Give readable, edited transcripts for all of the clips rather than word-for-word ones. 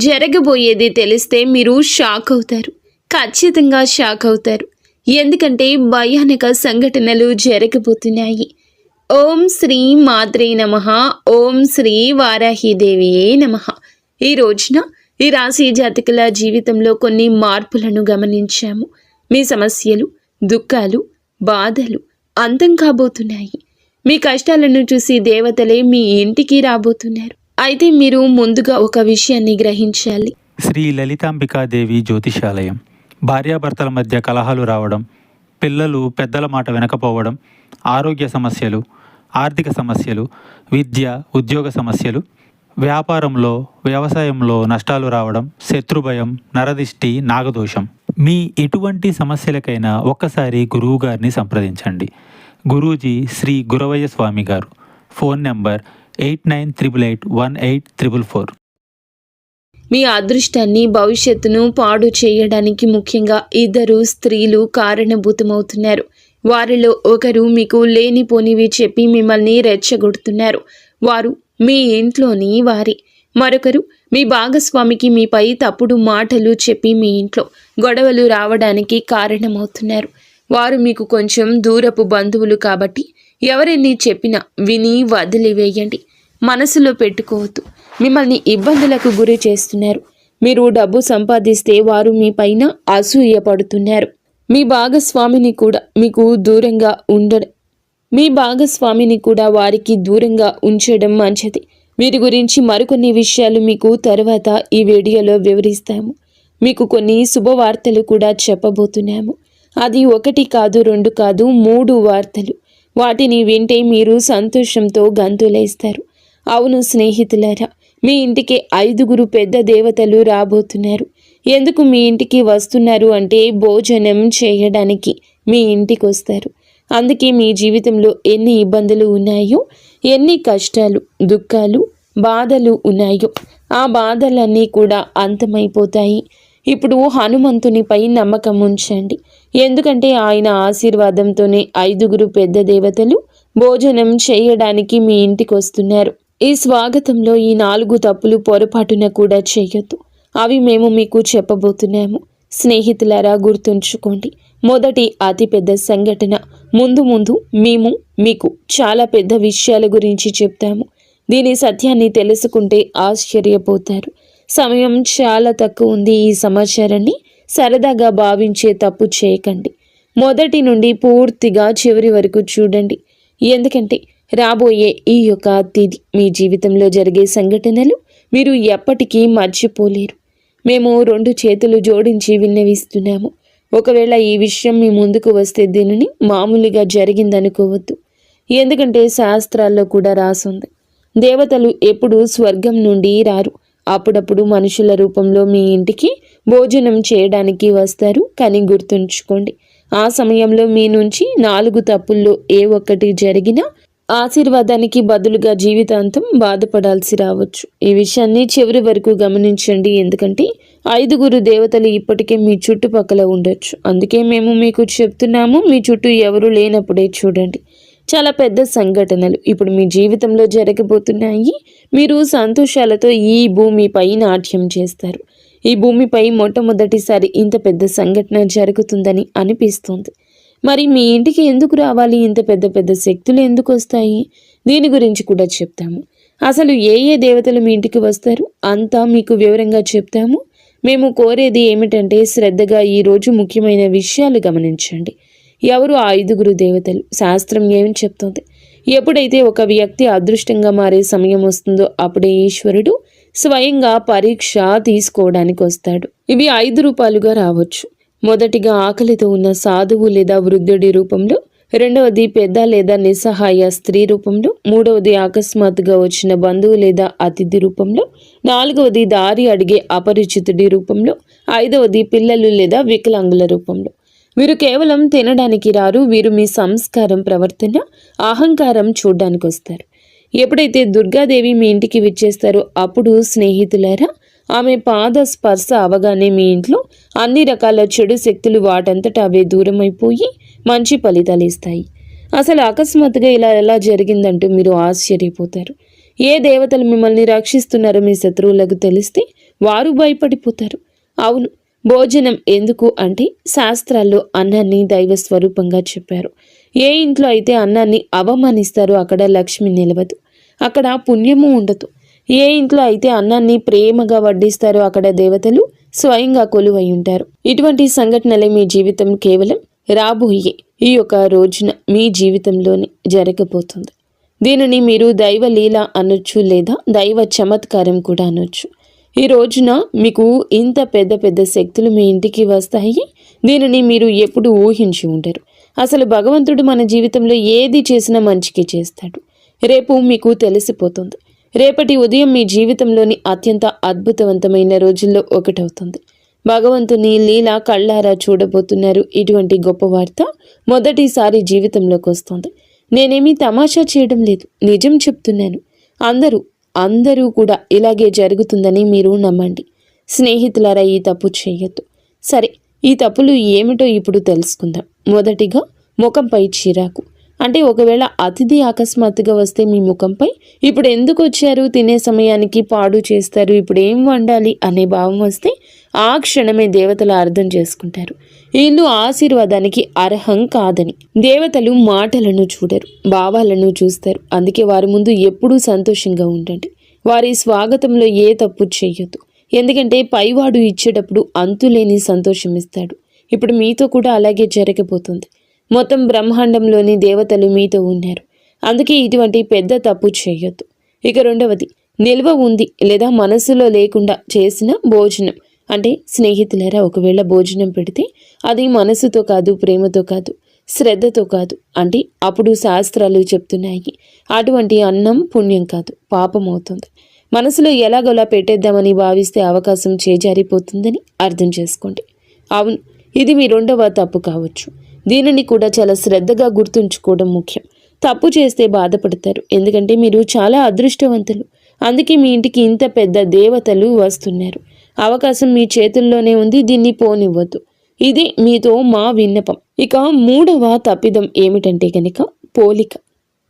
జరగబోయేది తెలిస్తే మీరు షాక్ అవుతారు. ఖచ్చితంగా షాక్ అవుతారు. ఎందుకంటే భయానక సంఘటనలు జరగబోతున్నాయి. ఓం శ్రీ మాత్రే నమః. ఓం శ్రీ వారాహిదేవియే నమః. ఈ రోజున ఈ రాశి జాతకుల జీవితంలో కొన్ని మార్పులను గమనించాము. మీ సమస్యలు, దుఃఖాలు, బాధలు అంతం కాబోతున్నాయి. మీ కష్టాలను చూసి దేవతలే మీ ఇంటికి రాబోతున్నారు. అయితే మీరు ముందుగా ఒక విషయాన్ని గ్రహించాలి. శ్రీ లలితాంబికాదేవి జ్యోతిషాలయం. భార్యాభర్తల మధ్య కలహాలు రావడం, పిల్లలు పెద్దల మాట వినకపోవడం, ఆరోగ్య సమస్యలు, ఆర్థిక సమస్యలు, విద్య ఉద్యోగ సమస్యలు, వ్యాపారంలో వ్యవసాయంలో నష్టాలు రావడం, శత్రుభయం, నరదిష్టి, నాగదోషం. మీ ఎటువంటి సమస్యలకైనా ఒక్కసారి గురువు గారిని సంప్రదించండి. గురూజీ శ్రీ గురవయ్య స్వామి గారు. Phone number 89881844. మీ అదృష్టాన్ని, భవిష్యత్తును పాడు చేయడానికి ముఖ్యంగా ఇద్దరు స్త్రీలు కారణభూతమవుతున్నారు. వారిలో ఒకరు మీకు లేనిపోనివి చెప్పి మిమ్మల్ని రెచ్చగొడుతున్నారు. వారు మీ ఇంట్లోని వారి. మరొకరు మీ భాగస్వామికి మీపై తప్పుడు మాటలు చెప్పి మీ ఇంట్లో గొడవలు రావడానికి కారణమవుతున్నారు. వారు మీకు కొంచెం దూరపు బంధువులు కాబట్టి ఎవరెన్ని చెప్పినా విని వదిలివేయండి. మనసులో పెట్టుకోవద్దు. మిమ్మల్ని ఇబ్బందులకు గురి చేస్తున్నారు. మీరు డబ్బు సంపాదిస్తే వారు మీ పైన అసూయపడుతున్నారు. మీ భాగస్వామిని కూడా వారికి దూరంగా ఉంచడం మంచిది. వీరి గురించి మరికొన్ని విషయాలు మీకు తర్వాత ఈ వీడియోలో వివరిస్తాము. మీకు కొన్ని శుభవార్తలు కూడా చెప్పబోతున్నాము. అది 1 కాదు, 2 కాదు, 3 వార్తలు. వాటిని వింటే మీరు సంతోషంతో గంతులేస్తారు. అవును స్నేహితులారా, మీ ఇంటికి 5 పెద్ద దేవతలు రాబోతున్నారు. ఎందుకు మీ ఇంటికి వస్తున్నారు అంటే భోజనం చేయడానికి మీ ఇంటికి వస్తారు. అందుకే మీ జీవితంలో ఎన్ని ఇబ్బందులు ఉన్నాయో, ఎన్ని కష్టాలు, దుఃఖాలు, బాధలు ఉన్నాయో ఆ బాధలన్నీ కూడా అంతమైపోతాయి. ఇప్పుడు హనుమంతునిపై నమ్మకం ఉంచండి. ఎందుకంటే ఆయన ఆశీర్వాదంతోనే 5 పెద్ద దేవతలు భోజనం చేయడానికి మీ ఇంటికి వస్తున్నారు. ఈ స్వాగతంలో ఈ 4 తప్పులు పొరపాటున కూడా చేయొద్దు. అవి మేము మీకు చెప్పబోతున్నాము. స్నేహితులారా, గుర్తుంచుకోండి. మొదటి అతిపెద్ద సంఘటన. ముందు మేము మీకు చాలా పెద్ద విషయాల గురించి చెప్తాము. దీని సత్యాన్ని తెలుసుకుంటే ఆశ్చర్యపోతారు. సమయం చాలా తక్కువ ఉంది. ఈ సమాచారాన్ని సరదాగా భావించే తప్పు చేయకండి. మొదటి నుండి పూర్తిగా చివరి వరకు చూడండి. ఎందుకంటే రాబోయే ఈ యొక్క తిథి మీ జీవితంలో జరిగే సంఘటనలు మీరు ఎప్పటికీ మర్చిపోలేరు. మేము 2 చేతులు జోడించి విన్నవిస్తున్నాము. ఒకవేళ ఈ విషయం మీ ముందుకు వస్తే దీనిని మామూలుగా జరిగిందనుకోవద్దు. ఎందుకంటే శాస్త్రాల్లో కూడా రాసుంది, దేవతలు ఎప్పుడూ స్వర్గం నుండి రారు. అప్పుడప్పుడు మనుషుల రూపంలో మీ ఇంటికి భోజనం చేయడానికి వస్తారు. కానీ గుర్తుంచుకోండి, ఆ సమయంలో మీ నుంచి 4 తప్పుల్లో ఏ ఒక్కటి జరిగినా ఆశీర్వాదానికి బదులుగా జీవితాంతం బాధపడాల్సి రావచ్చు. ఈ విషయాన్ని చివరి వరకు గమనించండి. ఎందుకంటే 5 దేవతలు ఇప్పటికే మీ చుట్టుపక్కల ఉండొచ్చు. అందుకే మేము మీకు చెప్తున్నాము, మీ చుట్టూ ఎవరు లేనప్పుడే చూడండి. చాలా పెద్ద సంఘటనలు ఇప్పుడు మీ జీవితంలో జరగబోతున్నాయి. మీరు సంతోషాలతో ఈ భూమిపై నాట్యం చేస్తారు. ఈ భూమిపై మొట్టమొదటిసారి ఇంత పెద్ద సంఘటన జరుగుతుందని అనిపిస్తుంది. మరి మీ ఇంటికి ఎందుకు రావాలి? ఇంత పెద్ద శక్తులు ఎందుకు వస్తాయి? దీని గురించి కూడా చెప్తాము. అసలు ఏ దేవతలు మీ ఇంటికి వస్తారు అంతా మీకు వివరంగా చెప్తాము. మేము కోరేది ఏమిటంటే శ్రద్ధగా ఈరోజు ముఖ్యమైన విషయాలు గమనించండి. ఎవరు ఆ 5 దేవతలు? శాస్త్రం ఏమి చెప్తుంది? ఎప్పుడైతే ఒక వ్యక్తి అదృష్టంగా మారే సమయం వస్తుందో అప్పుడే ఈశ్వరుడు స్వయంగా పరీక్ష తీసుకోవడానికి వస్తాడు. ఇవి 5 రూపాలుగా రావచ్చు. మొదటిగా ఆకలితో ఉన్న సాధువు లేదా వృద్ధుడి రూపంలో, రెండవది పెద్ద లేదా నిస్సహాయ స్త్రీ రూపంలో, మూడవది అకస్మాత్తుగా వచ్చిన బంధువు లేదా అతిథి రూపంలో, నాలుగవది దారి అడిగే అపరిచితుడి రూపంలో, 5వది పిల్లలు లేదా వికలాంగుల రూపంలో. వీరు కేవలం తినడానికి రారు. వీరు మీ సంస్కారం, ప్రవర్తన, అహంకారం చూడ్డానికి వస్తారు. ఎప్పుడైతే దుర్గాదేవి మీ ఇంటికి విచ్చేస్తారో అప్పుడు స్నేహితులారా, ఆమె పాద స్పర్శ అవగానే మీ ఇంట్లో అన్ని రకాల చెడు శక్తులు వాటంతట అవే దూరమైపోయి మంచి ఫలితాలు ఇస్తాయి. అసలు అకస్మాత్తుగా ఇలా ఎలా జరిగిందంటూ మీరు ఆశ్చర్యపోతారు. ఏ దేవతలు మిమ్మల్ని రక్షిస్తున్నారో మీ శత్రువులకు తెలిస్తే వారు భయపడిపోతారు. అవును, భోజనం ఎందుకు అంటే శాస్త్రాల్లో అన్నాన్ని దైవ స్వరూపంగా చెప్పారు. ఏ ఇంట్లో అయితే అన్నాన్ని అవమానిస్తారో అక్కడ లక్ష్మి నిలవదు, అక్కడ పుణ్యము ఉండదు. ఏ ఇంట్లో అయితే అన్నాన్ని ప్రేమగా వడ్డిస్తారో అక్కడ దేవతలు స్వయంగా కొలువై ఉంటారు. ఇటువంటి సంఘటనలే మీ జీవితం కేవలం రాబోయే ఈ యొక్క రోజున మీ జీవితంలోనే జరగబోతుంది. దీనిని మీరు దైవ లీల అనొచ్చు, లేదా దైవ చమత్కారం కూడా అనొచ్చు. ఈ రోజున మీకు ఇంత పెద్ద పెద్ద శక్తులు మీ ఇంటికి వస్తాయి. దీనిని మీరు ఎప్పుడు ఊహించి ఉండరు. అసలు భగవంతుడు మన జీవితంలో ఏది చేసినా మంచికి చేస్తాడు. రేపు మీకు తెలిసిపోతుంది. రేపటి ఉదయం మీ జీవితంలోని అత్యంత అద్భుతవంతమైన రోజుల్లో ఒకటవుతుంది. భగవంతుని లీల కళ్ళారా చూడబోతున్నారు. ఇటువంటి గొప్ప వార్త మొదటిసారి జీవితంలోకి వస్తుంది. నేనేమీ తమాషా చేయడం లేదు, నిజం చెప్తున్నాను. అందరూ కూడా ఇలాగే జరుగుతుందని మీరు నమ్మండి. స్నేహితులారా, ఈ తప్పు చేయొద్దు. సరే, ఈ తప్పులు ఏమిటో ఇప్పుడు తెలుసుకుందాం. మొదటిగా, ముఖంపై చిరాకు. అంటే ఒకవేళ అతిథి అకస్మాత్తుగా వస్తే మీ ముఖంపై ఇప్పుడు ఎందుకు వచ్చారు, తినే సమయానికి పాడు చేస్తారు, ఇప్పుడు ఏం వండాలి అనే భావం వస్తే ఆ క్షణమే దేవతలు అర్థం చేసుకుంటారు వీళ్ళు ఆశీర్వాదానికి అర్హం కాదని. దేవతలు మాటలను చూడరు, భావాలను చూస్తారు. అందుకే వారి ముందు ఎప్పుడూ సంతోషంగా ఉండండి. వారి స్వాగతంలో ఏ తప్పు చేయొద్దు. ఎందుకంటే పైవాడు ఇచ్చేటప్పుడు అంతులేని సంతోషం ఇస్తాడు. ఇప్పుడు మీతో కూడా అలాగే జరగబోతుంది. మొత్తం బ్రహ్మాండంలోని దేవతలు మీతో ఉన్నారు. అందుకే ఇటువంటి పెద్ద తప్పు చేయొద్దు. ఇక రెండవది, నిల్వ ఉంది లేదా మనసులో లేకుండా చేసిన భోజనం. అంటే స్నేహితులారా, ఒకవేళ భోజనం పెడితే అది మనసుతో కాదు, ప్రేమతో కాదు, శ్రద్ధతో కాదు అంటే అప్పుడు శాస్త్రాలు చెప్తున్నాయి అటువంటి అన్నం పుణ్యం కాదు, పాపం అవుతుంది. మనసులో ఎలాగోలా పెట్టేద్దామని భావిస్తే అవకాశం చేజారిపోతుందని అర్థం చేసుకోండి. అవును, ఇది మీ రెండవ తప్పు కావచ్చు. దీనిని కూడా చాలా శ్రద్ధగా గుర్తుంచుకోవడం ముఖ్యం. తప్పు చేస్తే బాధపడతారు, ఎందుకంటే మీరు చాలా అదృష్టవంతులు. అందుకే మీ ఇంటికి ఇంత పెద్ద దేవతలు వస్తున్నారు. అవకాశం మీ చేతుల్లోనే ఉంది, దీన్ని పోనివ్వద్దు. ఇది మీతో మా విన్నపం. ఇక మూడవ తప్పిదం ఏమిటంటే కనుక పోలిక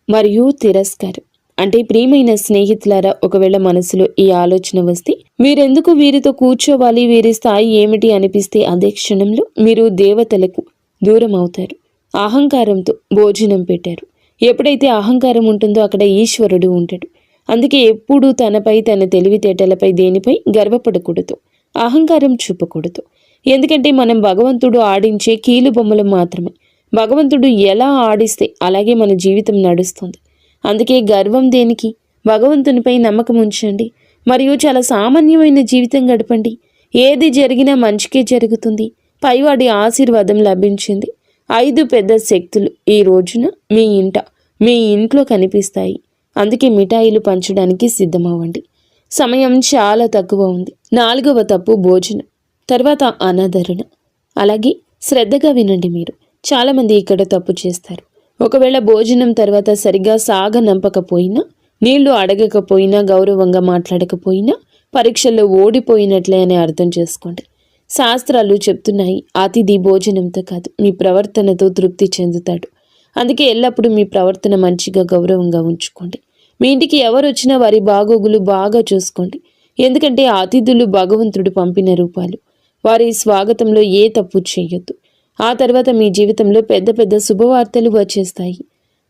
మరియు తిరస్కారం. అంటే ప్రియమైన స్నేహితులారా, ఒకవేళ మనసులో ఈ ఆలోచన వస్తే మీరెందుకు వీరితో కూర్చోవాలి, వీరి స్థాయి ఏమిటి అనిపిస్తే అదే క్షణంలో మీరు దేవతలకు దూరం అవుతారు. అహంకారంతో భోజనం పెట్టారు. ఎప్పుడైతే అహంకారం ఉంటుందో అక్కడ ఈశ్వరుడు ఉంటాడు. అందుకే ఎప్పుడూ తనపై, తన తెలివితేటలపై, దేనిపై గర్వపడకూడదు, అహంకారం చూపకూడదు. ఎందుకంటే మనం భగవంతుడు ఆడించే కీలు బొమ్మలు మాత్రమే. భగవంతుడు ఎలా ఆడిస్తే అలాగే మన జీవితం నడుస్తుంది. అందుకే గర్వం దేనికి? భగవంతునిపై నమ్మకం ఉంచండి. మరియు చాలా సామాన్యమైన జీవితం గడపండి. ఏది జరిగినా మంచికే జరుగుతుంది. పైవాడి ఆశీర్వాదం లభించింది. 5 పెద్ద శక్తులు ఈ రోజున మీ ఇంట్లో కనిపిస్తాయి. అందుకే మిఠాయిలు పంచడానికి సిద్ధమవ్వండి. సమయం చాలా తక్కువ ఉంది. 4వ తప్పు భోజనం, తర్వాత అనాదరణ. అలాగే శ్రద్ధగా వినండి. మీరు చాలామంది ఇక్కడ తప్పు చేస్తారు. ఒకవేళ భోజనం తర్వాత సరిగ్గా సాగనంపకపోయినా, నీళ్లు అడగకపోయినా, గౌరవంగా మాట్లాడకపోయినా పరీక్షల్లో ఓడిపోయినట్లే అని అర్థం చేసుకోండి. శాస్త్రాలు చెప్తున్నాయి అతిథి భోజనంతో కాదు మీ ప్రవర్తనతో తృప్తి చెందుతాడు. అందుకే ఎల్లప్పుడూ మీ ప్రవర్తన మంచిగా, గౌరవంగా ఉంచుకోండి. మీ ఇంటికి ఎవరు వచ్చినా వారి బాగోగులు బాగా చూసుకోండి. ఎందుకంటే అతిథులు భగవంతుడు పంపిన రూపాలు. వారి స్వాగతంలో ఏ తప్పు చేయొద్దు. ఆ తర్వాత మీ జీవితంలో పెద్ద పెద్ద శుభవార్తలు వచ్చేస్తాయి.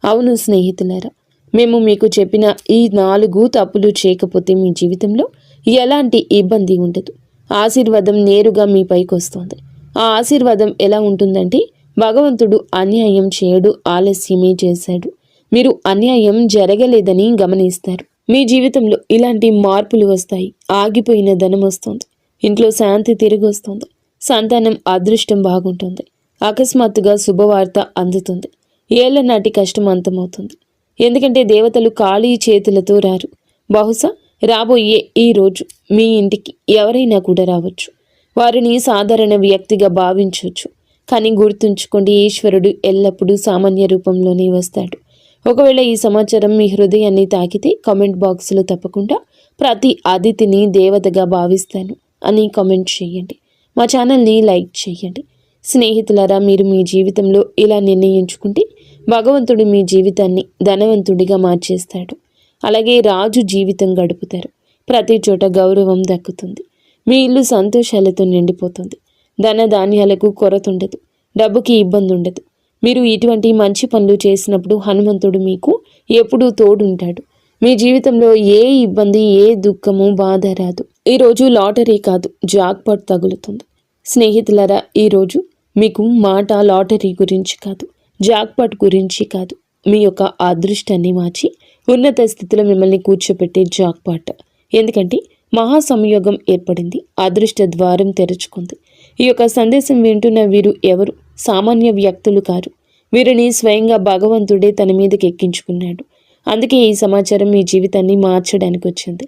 అవును స్నేహితులారా, మేము మీకు చెప్పిన ఈ 4 తప్పులు చేయకపోతే మీ జీవితంలో ఎలాంటి ఇబ్బంది ఉండదు. ఆశీర్వాదం నేరుగా మీ పైకి వస్తుంది. ఆ ఆశీర్వాదం ఎలా ఉంటుందంటే భగవంతుడు అన్యాయం చేయడు, ఆలస్యమే చేశాడు. మీరు అన్యాయం జరగలేదని గమనిస్తారు. మీ జీవితంలో ఇలాంటి మార్పులు వస్తాయి. ఆగిపోయిన ధనం వస్తుంది. ఇంట్లో శాంతి తిరిగి వస్తుంది. సంతానం అదృష్టం బాగుంటుంది. అకస్మాత్తుగా శుభవార్త అందుతుంది. ఏళ్ల నాటి కష్టం అంతమవుతుంది. ఎందుకంటే దేవతలు ఖాళీ చేతులతో రారు. బహుశా రాబోయే ఈ రోజు మీ ఇంటికి ఎవరైనా కూడా రావచ్చు. వారిని సాధారణ వ్యక్తిగా భావించవచ్చు. కానీ గుర్తుంచుకోండి, ఈశ్వరుడు ఎల్లప్పుడూ సామాన్య రూపంలోనే వస్తాడు. ఒకవేళ ఈ సమాచారం మీ హృదయాన్ని తాకితే కామెంట్ బాక్స్లో తప్పకుండా ప్రతి అతిథిని దేవతగా భావిస్తాను అని కామెంట్ చేయండి. మా ఛానల్ని లైక్ చేయండి. స్నేహితులారా, మీరు మీ జీవితంలో ఇలా నిర్ణయించుకుంటే భగవంతుడు మీ జీవితాన్ని ధనవంతుడిగా మార్చేస్తాడు. అలాగే రాజు జీవితం గడుపుతారు. ప్రతి చోట గౌరవం దక్కుతుంది. మీ ఇల్లు సంతోషాలతో నిండిపోతుంది. ధన ధాన్యాలకు కొరత ఉండదు, డబ్బుకి ఇబ్బంది ఉండదు. మీరు ఇటువంటి మంచి పనులు చేసినప్పుడు హనుమంతుడు మీకు ఎప్పుడూ తోడుంటాడు. మీ జీవితంలో ఏ ఇబ్బంది, ఏ దుఃఖము, బాధ రాదు. ఈరోజు లాటరీ కాదు, జాక్పాట్ తగులుతుంది. స్నేహితులారా, ఈరోజు మీకు మాట లాటరీ గురించి కాదు, జాక్పాట్ గురించి కాదు, మీ యొక్క అదృష్టాన్ని మార్చి ఉన్నత స్థితిలో మిమ్మల్ని కూర్చోపెట్టే జాక్పాట్. ఎందుకంటే మహాసంయోగం ఏర్పడింది, అదృష్ట ద్వారం తెరుచుకుంది. ఈ యొక్క సందేశం వింటున్న వీరు ఎవరు సామాన్య వ్యక్తులు కారు. వీరిని స్వయంగా భగవంతుడే తన మీదకి ఎక్కించుకున్నాడు. అందుకే ఈ సమాచారం మీ జీవితాన్ని మార్చడానికి వచ్చింది.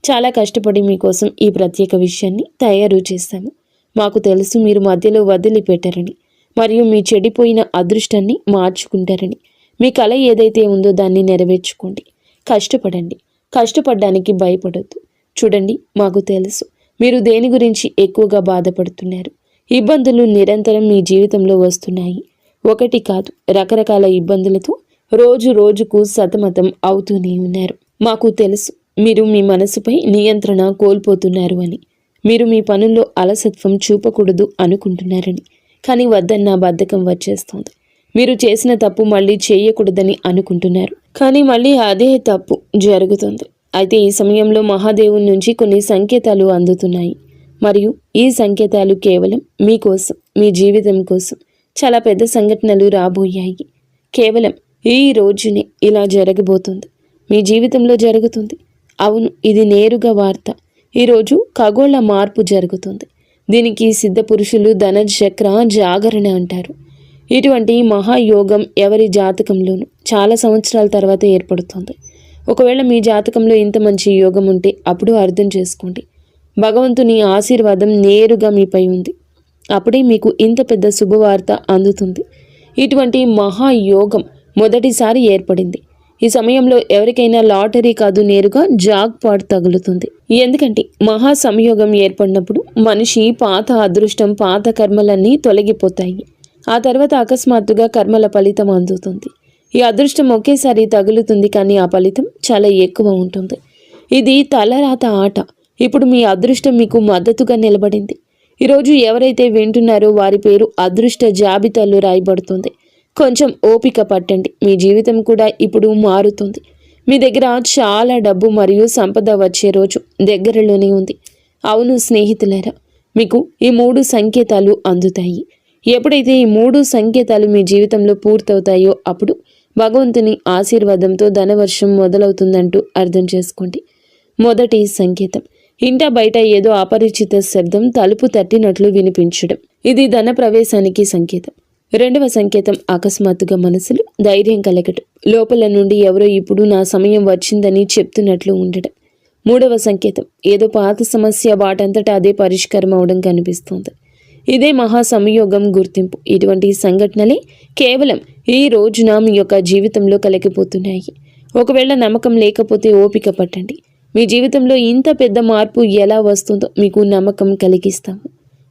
చాలా కష్టపడి మీకోసం ఈ ప్రత్యేక విషయాన్ని తయారు చేశాము. మాకు తెలుసు మీరు మధ్యలో వదిలిపెట్టారని, మరియు మీ చెడిపోయిన అదృష్టాన్ని మార్చుకుంటారని. మీ కళ ఏదైతే ఉందో దాన్ని నెరవేర్చుకోండి. కష్టపడండి, కష్టపడడానికి భయపడొద్దు. చూడండి, మాకు తెలుసు మీరు దేని గురించి ఎక్కువగా బాధపడుతున్నారు. ఇబ్బందులు నిరంతరం మీ జీవితంలో వస్తున్నాయి. ఒకటి కాదు, రకరకాల ఇబ్బందులతో రోజు రోజుకు సతమతం అవుతూనే ఉన్నారు. మాకు తెలుసు మీరు మీ మనసుపై నియంత్రణ కోల్పోతున్నారు అని. మీరు మీ పనుల్లో అలసత్వం చూపకూడదు అనుకుంటున్నారని. కానీ వద్దన్న బద్ధకం వచ్చేస్తుంది. మీరు చేసిన తప్పు మళ్ళీ చేయకూడదని అనుకుంటున్నారు, కానీ మళ్ళీ అదే తప్పు జరుగుతుంది. అయితే ఈ సమయంలో మహాదేవుని నుంచి కొన్ని సంకేతాలు అందుతున్నాయి. మరియు ఈ సంకేతాలు కేవలం మీకోసం, మీ జీవితం కోసం. చాలా పెద్ద సంఘటనలు రాబోయాయి. కేవలం ఈ రోజునే ఇలా జరగబోతుంది, మీ జీవితంలో జరుగుతుంది. అవును, ఇది నేరుగా వార్త. ఈరోజు ఖగోళ మార్పు జరుగుతుంది. దీనికి సిద్ధ పురుషులు ధనచక్ర జాగరణ అంటారు. ఇటువంటి మహాయోగం ఎవరి జాతకంలోనూ చాలా సంవత్సరాల తర్వాత ఏర్పడుతుంది. ఒకవేళ మీ జాతకంలో ఇంత మంచి యోగం ఉంటే అప్పుడు అర్థం చేసుకోండి, భగవంతుని ఆశీర్వాదం నేరుగా మీపై ఉంది. అప్పుడే మీకు ఇంత పెద్ద శుభవార్త అందుతుంది. ఇటువంటి మహాయోగం మొదటిసారి ఏర్పడింది. ఈ సమయంలో ఎవరికైనా లాటరీ కాదు, నేరుగా జాక్పాట్ తగులుతుంది. ఎందుకంటే మహా సంయోగం ఏర్పడినప్పుడు మనిషి పాత అదృష్టం, పాత కర్మలన్నీ తొలగిపోతాయి. ఆ తర్వాత అకస్మాత్తుగా కర్మల ఫలితం అందుతుంది. ఈ అదృష్టం ఒకేసారి తగులుతుంది, కానీ ఆ ఫలితం చాలా ఎక్కువ ఉంటుంది. ఇది తలరాత ఆట. ఇప్పుడు మీ అదృష్టం మీకు మద్దతుగా నిలబడింది. ఈరోజు ఎవరైతే వింటున్నారో వారి పేరు అదృష్ట జాబితాలో రాయబడుతుంది. కొంచెం ఓపిక పట్టండి, మీ జీవితం కూడా ఇప్పుడు మారుతుంది. మీ దగ్గర చాలా డబ్బు మరియు సంపద వచ్చే రోజు దగ్గరలోనే ఉంది. అవును స్నేహితులారా, మీకు ఈ 3 సంకేతాలు అందుతాయి. ఎప్పుడైతే ఈ 3 సంకేతాలు మీ జీవితంలో పూర్తవుతాయో అప్పుడు భగవంతుని ఆశీర్వాదంతో ధనవర్షం మొదలవుతుందంటూ అర్థం చేసుకోండి. మొదటి సంకేతం, ఇంట బయట ఏదో అపరిచిత శబ్దం తలుపు తట్టినట్లు వినిపించడం. ఇది ధన ప్రవేశానికి సంకేతం. రెండవ సంకేతం, అకస్మాత్తుగా మనసులో ధైర్యం కలగడం. లోపల నుండి ఎవరో ఇప్పుడు నా సమయం వచ్చిందని చెప్తున్నట్లు ఉండడం. మూడవ సంకేతం, ఏదో పాత సమస్య వాటంతటా అదే పరిష్కారం అవడం కనిపిస్తుంది. ఇదే మహా సంయోగం గుర్తింపు. ఇటువంటి సంఘటనలే కేవలం ఈ రోజున మీ యొక్క జీవితంలో కలిగిపోతున్నాయి. ఒకవేళ నమ్మకం లేకపోతే ఓపిక పట్టండి. మీ జీవితంలో ఇంత పెద్ద మార్పు ఎలా వస్తుందో మీకు నమ్మకం కలిగిస్తాము.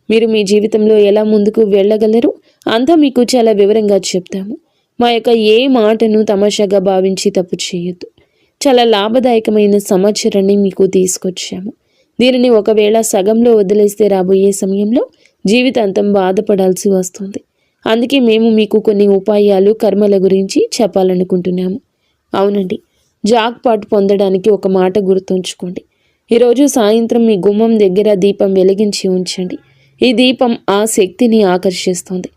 మీరు మీ జీవితంలో ఎలా ముందుకు వెళ్ళగలరు అంతా మీకు చాలా వివరంగా చెప్తాము. మా యొక్క ఏ మాటను తమాషాగా భావించి తప్పు చేయొద్దు. చాలా లాభదాయకమైన సమాచారాన్ని మీకు తీసుకొచ్చాము. దీనిని ఒకవేళ సగంలో వదిలేస్తే రాబోయే సమయంలో జీవితాంతం బాధపడాల్సి వస్తుంది. అందుకే మేము మీకు కొన్ని ఉపాయాలు, కర్మల గురించి చెప్పాలనుకుంటున్నాము. అవునండి, జాక్పాట్ పొందడానికి ఒక మాట గుర్తుంచుకోండి. ఈరోజు సాయంత్రం మీ గుమ్మం దగ్గర దీపం వెలిగించి ఉంచండి. ఈ దీపం ఆ శక్తిని ఆకర్షిస్తుంది.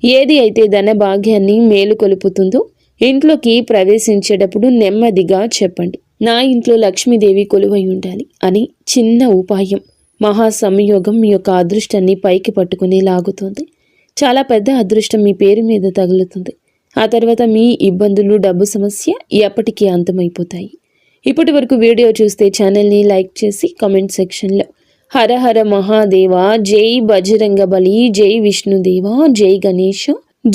ఏది అయితే ధన భాగ్యాన్ని మేలుకొలుపుతుందో ఇంట్లోకి ప్రవేశించేటప్పుడు నెమ్మదిగా చెప్పండి, నా ఇంట్లో లక్ష్మీదేవి కొలువై ఉండాలి అని. చిన్న ఉపాయం మహా సంయోగం మీ యొక్క అదృష్టాన్ని పైకి పట్టుకుని లాగుతుంది. చాలా పెద్ద అదృష్టం మీ పేరు మీద తగులుతుంది. ఆ తర్వాత మీ ఇబ్బందులు, డబ్బు సమస్య ఎప్పటికీ అంతమైపోతాయి. ఇప్పటి వరకు వీడియో చూస్తే ఛానల్ని లైక్ చేసి కామెంట్ సెక్షన్లో హర హర మహాదేవ, జై బజరంగ బలి, జై విష్ణుదేవ, జై గణేష,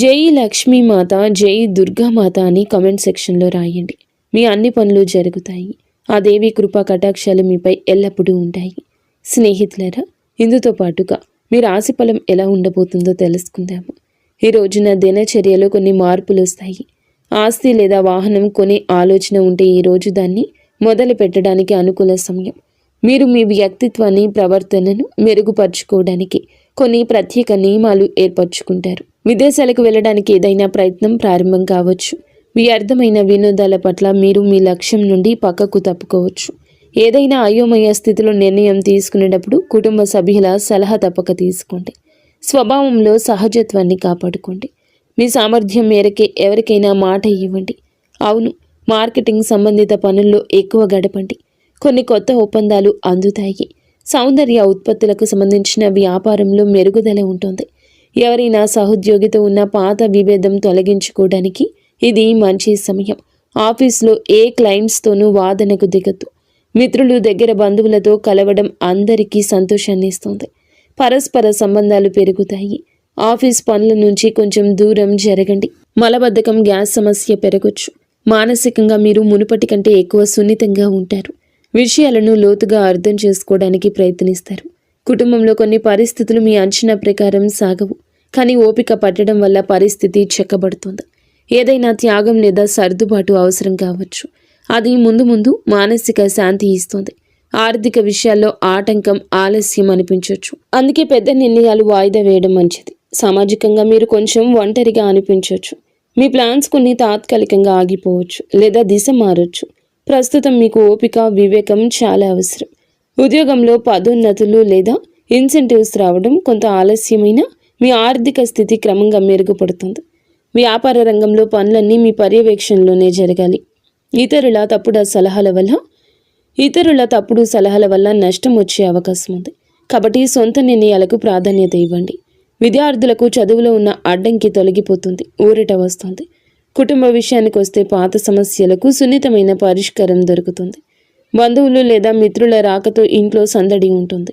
జై లక్ష్మీమాత, జై దుర్గామాత అని కామెంట్ సెక్షన్లో రాయండి. మీ అన్ని పనులు జరుగుతాయి. ఆ దేవి కృపా కటాక్షాలు మీపై ఎల్లప్పుడూ ఉంటాయి. స్నేహితులారా, ఇందుతో పాటుగా మీ రాశి ఫలం ఎలా ఉండబోతుందో తెలుసుకుందాము. ఈ రోజున దినచర్యలో కొన్ని మార్పులు వస్తాయి. ఆస్తి లేదా వాహనం కొనే ఆలోచన ఉంటే ఈరోజు దాన్ని మొదలు పెట్టడానికి అనుకూల సమయం. మీరు మీ వ్యక్తిత్వాన్ని, ప్రవర్తనను మెరుగుపరుచుకోవడానికి కొన్ని ప్రత్యేక నియమాలు ఏర్పరచుకుంటారు. విదేశాలకు వెళ్ళడానికి ఏదైనా ప్రయత్నం ప్రారంభం కావచ్చు. వ్యర్థమైన వినోదాల పట్ల మీరు మీ లక్ష్యం నుండి పక్కకు తప్పుకోవచ్చు. ఏదైనా అయోమయ స్థితిలో నిర్ణయం తీసుకునేటప్పుడు కుటుంబ సభ్యుల సలహా తప్పక తీసుకోండి. స్వభావంలో సహజత్వాన్ని కాపాడుకోండి. మీ సామర్థ్యం మేరకే ఎవరికైనా మాట ఇవ్వండి. అవును, మార్కెటింగ్ సంబంధిత పనుల్లో ఎక్కువ గడపండి. కొన్ని కొత్త ఒప్పందాలు అందుతాయి. సౌందర్య ఉత్పత్తులకు సంబంధించిన వ్యాపారంలో మెరుగుదల ఉంటుంది. ఎవరైనా సహోద్యోగితో ఉన్న పాత విభేదం తొలగించుకోవడానికి ఇది మంచి సమయం. ఆఫీస్లో ఏ క్లయింట్స్తోనూ వాదనకు దిగద్దు. మిత్రులు, దగ్గర బంధువులతో కలవడం అందరికీ సంతోషాన్ని ఇస్తుంది. పరస్పర సంబంధాలు పెరుగుతాయి. ఆఫీస్ పనుల నుంచి కొంచెం దూరం జరగండి. మలబద్ధకం, గ్యాస్ సమస్య పెరగొచ్చు. మానసికంగా మీరు మునుపటి కంటే ఎక్కువ సున్నితంగా ఉంటారు. విషయాలను లోతుగా అర్థం చేసుకోవడానికి ప్రయత్నిస్తారు. కుటుంబంలో కొన్ని పరిస్థితులు మీ అంచనా ప్రకారం సాగవు, కానీ ఓపిక పట్టడం వల్ల పరిస్థితి చెక్కబడుతుంది. ఏదైనా త్యాగం లేదా సర్దుబాటు అవసరం కావచ్చు. అది ముందు ముందు మానసిక శాంతి ఇస్తుంది. ఆర్థిక విషయాల్లో ఆటంకం, ఆలస్యం అనిపించవచ్చు. అందుకే పెద్ద నిర్ణయాలు వాయిదా వేయడం మంచిది. సామాజికంగా మీరు కొంచెం ఒంటరిగా అనిపించవచ్చు. మీ ప్లాన్స్ కొన్ని తాత్కాలికంగా ఆగిపోవచ్చు లేదా దిశ మారొచ్చు. ప్రస్తుతం మీకు ఓపిక, వివేకం చాలా అవసరం. ఉద్యోగంలో పదోన్నతులు లేదా ఇన్సెంటివ్స్ రావడం కొంత ఆలస్యమైన మీ ఆర్థిక స్థితి క్రమంగా మెరుగుపడుతుంది. వ్యాపార రంగంలో పనులన్నీ మీ పర్యవేక్షణలోనే జరగాలి. ఇతరుల తప్పుడు సలహాల వల్ల నష్టం వచ్చే అవకాశం ఉంది. కాబట్టి సొంత నిర్ణయాలకు ప్రాధాన్యత ఇవ్వండి. విద్యార్థులకు చదువులో ఉన్న అడ్డంకి తొలగిపోతుంది, ఊరట వస్తుంది. కుటుంబ విషయానికి వస్తే పాత సమస్యలకు సున్నితమైన పరిష్కారం దొరుకుతుంది. బంధువులు లేదా మిత్రుల రాకతో ఇంట్లో సందడి ఉంటుంది.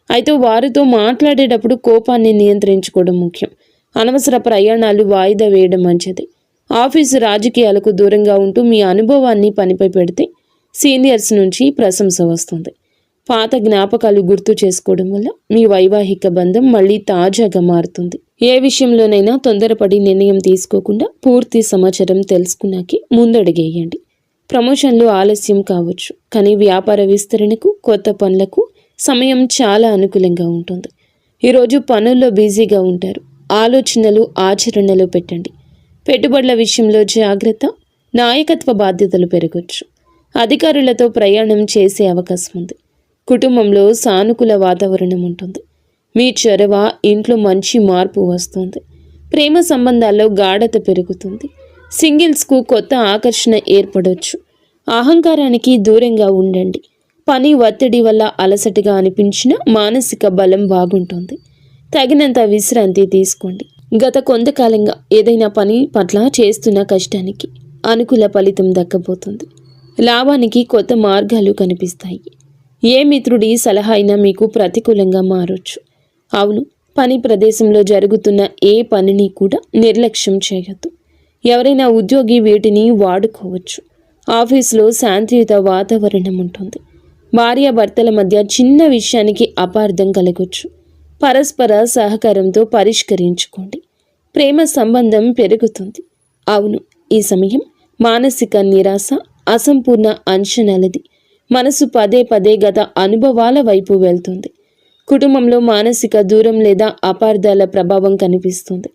అయితే వారితో మాట్లాడేటప్పుడు కోపాన్ని నియంత్రించుకోవడం ముఖ్యం. అనవసర ప్రయాణాలు వాయిదా వేయడం మంచిది. ఆఫీసు రాజకీయాలకు దూరంగా ఉంటూ మీ అనుభవాన్ని పనిపై పెడితే సీనియర్స్ నుంచి ప్రశంస వస్తుంది. పాత జ్ఞాపకాలు గుర్తు చేసుకోవడం వల్ల మీ వైవాహిక బంధం మళ్ళీ తాజాగా మారుతుంది. ఏ విషయంలోనైనా తొందరపడి నిర్ణయం తీసుకోకుండా పూర్తి సమాచారం తెలుసుకున్నాకే ముందడుగేయండి. ప్రమోషన్లు ఆలస్యం కావచ్చు, కానీ వ్యాపార విస్తరణకు, కొత్త పనులకు సమయం చాలా అనుకూలంగా ఉంటుంది. ఈరోజు పనుల్లో బిజీగా ఉంటారు. ఆలోచనలు ఆచరణలో పెట్టండి. పెట్టుబడుల విషయంలో జాగ్రత్త. నాయకత్వ బాధ్యతలు పెరగవచ్చు. అధికారులతో ప్రయాణం చేసే అవకాశం ఉంది. కుటుంబంలో సానుకూల వాతావరణం ఉంటుంది. మీ చొరవ ఇంట్లో మంచి మార్పు వస్తుంది. ప్రేమ సంబంధాల్లో గాఢత పెరుగుతుంది. సింగిల్స్కు కొత్త ఆకర్షణ ఏర్పడవచ్చు. అహంకారానికి దూరంగా ఉండండి. పని ఒత్తిడి వల్ల అలసటగా అనిపించిన మానసిక బలం బాగుంటుంది. తగినంత విశ్రాంతి తీసుకోండి. గత కొంతకాలంగా ఏదైనా పని పట్ల చేస్తున్న కష్టానికి అనుకూల ఫలితం దక్కబోతుంది. లాభానికి కొత్త మార్గాలు కనిపిస్తాయి. ఏ మిత్రుడి సలహా అయినా మీకు ప్రతికూలంగా మారొచ్చు. అవును, పని ప్రదేశంలో జరుగుతున్న ఏ పనిని కూడా నిర్లక్ష్యం చేయొద్దు. ఎవరైనా ఉద్యోగి వీటిని వాడుకోవచ్చు. ఆఫీసులో శాంతియుత వాతావరణం ఉంటుంది. భార్యాభర్తల మధ్య చిన్న విషయానికి అపార్థం కలగొచ్చు. పరస్పర సహకారంతో పరిష్కరించుకోండి. ప్రేమ సంబంధం పెరుగుతుంది. అవును, ఈ సమయం మానసిక నిరాశ, అసంపూర్ణ అంచనాలది. మనసు పదే పదే గత అనుభవాల వైపు వెళ్తుంది. కుటుంబంలో మానసిక దూరం లేదా అపార్థాల ప్రభావం కనిపిస్తుంది.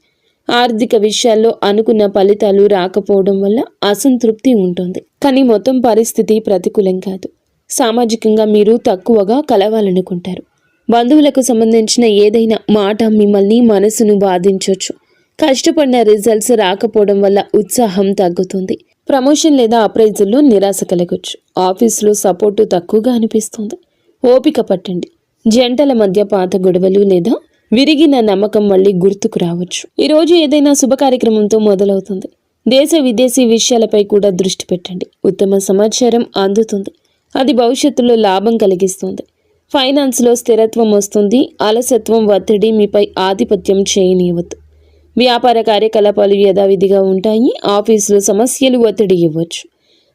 ఆర్థిక విషయాల్లో అనుకున్న ఫలితాలు రాకపోవడం వల్ల అసంతృప్తి ఉంటుంది. కానీ మొత్తం పరిస్థితి ప్రతికూలం కాదు. సామాజికంగా మీరు తక్కువగా కలవాలనుకుంటారు. బంధువులకు సంబంధించిన ఏదైనా మాట మిమ్మల్ని మనసును బాధించవచ్చు. కష్టపడిన రిజల్ట్స్ రాకపోవడం వల్ల ఉత్సాహం తగ్గుతుంది. ప్రమోషన్ లేదా అప్రైజుల్లో నిరాశ కలగొచ్చు. ఆఫీసులో సపోర్టు తక్కువగా అనిపిస్తుంది. ఓపిక పట్టండి. జంటల మధ్య పాత గొడవలు లేదా విరిగిన నమ్మకం మళ్ళీ గుర్తుకు రావచ్చు. ఈరోజు ఏదైనా శుభ కార్యక్రమంతో మొదలవుతుంది. దేశ విదేశీ విషయాలపై కూడా దృష్టి పెట్టండి. ఉత్తమ సమాచారం అందుతుంది. అది భవిష్యత్తులో లాభం కలిగిస్తుంది. ఫైనాన్స్లో స్థిరత్వం వస్తుంది. అలసత్వం, ఒత్తిడి మీపై ఆధిపత్యం చేయనివ్వద్దు. వ్యాపార కార్యకలాపాలు యథావిధిగా ఉంటాయి. ఆఫీసులో సమస్యలు ఒత్తిడి ఇవ్వచ్చు.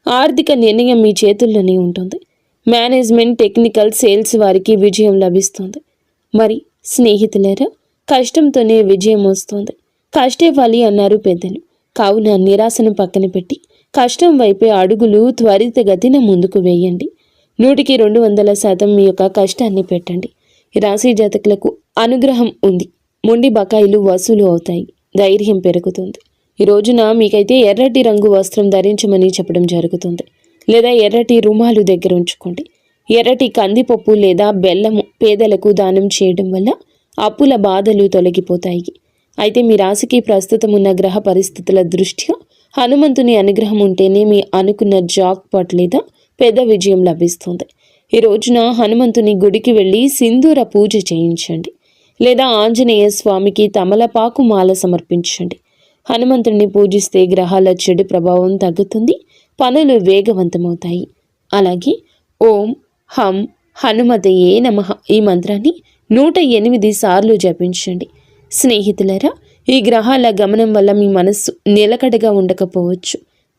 ఆర్థిక నిర్ణయం మీ చేతుల్లోనే ఉంటుంది. మేనేజ్మెంట్, టెక్నికల్, సేల్స్ వారికి విజయం లభిస్తుంది. మరి స్నేహితులారా, కష్టంతోనే విజయం వస్తుంది. కష్టే ఫలి అన్నారు పెద్దలు. కావున నిరాశను పక్కన పెట్టి కష్టం వైపే అడుగులు త్వరితగతిన ముందుకు వేయండి. 100% మీ యొక్క కష్టాన్ని పెట్టండి. ఈ రాశి జాతకులకు అనుగ్రహం ఉంది. మొండి బకాయిలు వసూలు అవుతాయి. ధైర్యం పెరుగుతుంది. ఈ రోజున మీకైతే ఎర్రటి రంగు వస్త్రం ధరించమని చెప్పడం జరుగుతుంది. లేదా ఎర్రటి రుమాలు దగ్గర ఉంచుకోండి. ఎర్రటి కందిపప్పు లేదా బెల్లము పేదలకు దానం చేయడం వల్ల అప్పుల బాధలు తొలగిపోతాయి. అయితే మీ రాశికి ప్రస్తుతం ఉన్న గ్రహ పరిస్థితుల దృష్ట్యా హనుమంతుని అనుగ్రహం ఉంటేనే మీ అనుకున్న జాక్ పాట్ లేదా పెద్ద విజయం లభిస్తుంది. ఈ రోజున హనుమంతుని గుడికి వెళ్ళి సింధూర పూజ చేయించండి. లేదా ఆంజనేయ స్వామికి తమలపాకు మాల సమర్పించండి. హనుమంతుడిని పూజిస్తే గ్రహాల చెడు ప్రభావం తగ్గుతుంది. పనులు వేగవంతమవుతాయి. అలాగే ఓం హం హనుమతయే నమః ఈ మంత్రాన్ని 108 సార్లు జపించండి. స్నేహితులరా, ఈ గ్రహాల గమనం వల్ల మీ మనస్సు నిలకడగా ఉండకపోవచ్చు.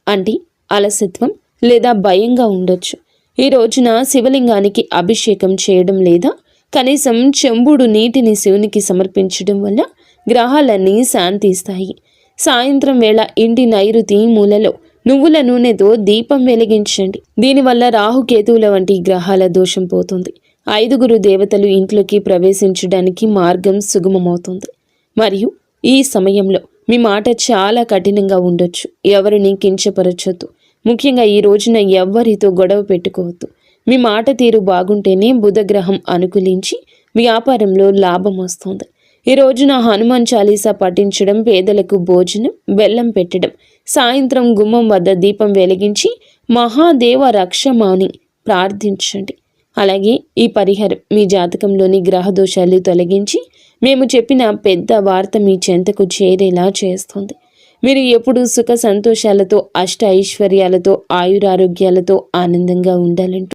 అంటే అలసత్వం లేదా భయంగా ఉండొచ్చు. ఈ రోజున శివలింగానికి అభిషేకం చేయడం లేదా కనీసం చెంబుడు నీటిని శివునికి సమర్పించడం వల్ల గ్రహాలన్నీ శాంతిస్తాయి. సాయంత్రం వేళ ఇంటి నైరుతి మూలలో నువ్వుల నూనెతో దీపం వెలిగించండి. దీనివల్ల రాహుకేతువుల వంటి గ్రహాల దోషం పోతుంది. 5 దేవతలు ఇంట్లోకి ప్రవేశించడానికి మార్గం సుగమమవుతుంది. మరియు ఈ సమయంలో మీ మాట చాలా కఠినంగా ఉండొచ్చు. ఎవరిని కించపరచొద్దు. ముఖ్యంగా ఈ రోజున ఎవ్వరితో గొడవ పెట్టుకోవద్దు. మీ మాట తీరు బాగుంటేనే బుధగ్రహం అనుకూలించి వ్యాపారంలో లాభం వస్తుంది. ఈ రోజున హనుమాన్ చాలీసా పఠించడం, పేదలకు భోజనం, బెల్లం పెట్టడం, సాయంత్రం గుమ్మం వద్ద దీపం వెలిగించి మహాదేవ రక్షమాని ప్రార్థించండి. అలాగే ఈ పరిహారం మీ జాతకంలోని గ్రహ దోషాలు తొలగించి మేము చెప్పిన పెద్ద వార్త మీ చెంతకు చేరేలా చేస్తుంది. మీరు ఎప్పుడూ సుఖ సంతోషాలతో, అష్ట ఐశ్వర్యాలతో, ఆయురారోగ్యాలతో ఆనందంగా ఉండాలంటూ